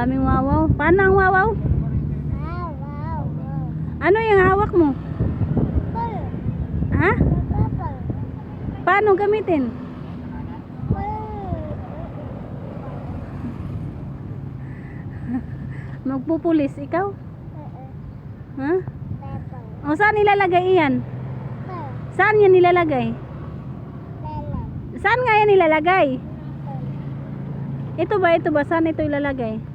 Daming wawaw. Paano ang wawaw? Ano yung hawak mo? Ha? Paano gamitin? Magpupulis ikaw? Ha? O saan nilalagay iyan? Saan yan nilalagay? Saan nga yan nilalagay? Ito ba? Ito ba? Saan ito ilalagay?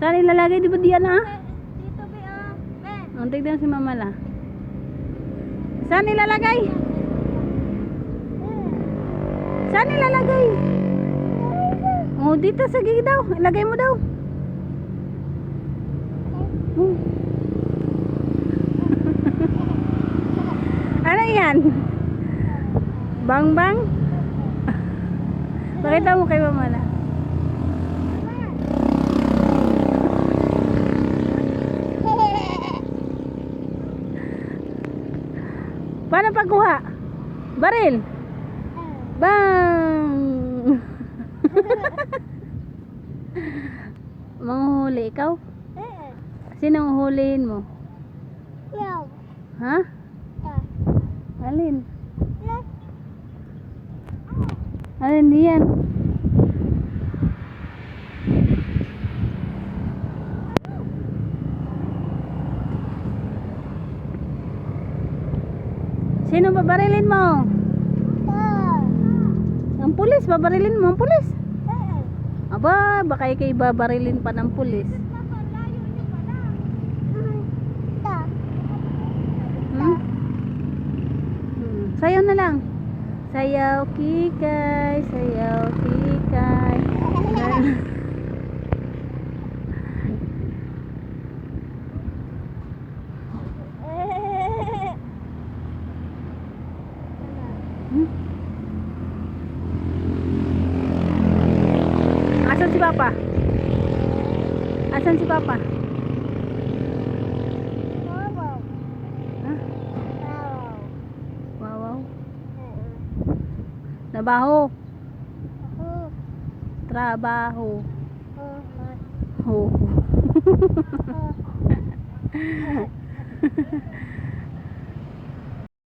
Saan ilalagay? Di ba diyan ha? Dito ba? Tignan si mama la. Saan ilalagay? Saan ilalagay? Oh, dito sa gilid daw. Ilagay mo daw. Oh. Ano yan? Bang bang? Pakita mo kay mama la. Paano pagkuha? Baril. Bang! Manguhuli ikaw? Sinong huliin mo? Ha? Alin? Alin diyan? Sino babarilin mo? Ang pulis, babarilin mo ang pulis. Aba, baka ikay babarilin pa ng pulis. Sayaw na lang. Sayaw kikay, sayaw kikay. Asan si Papa? Asan si Papa? Wow. Trabaho. Trabaho. Ho.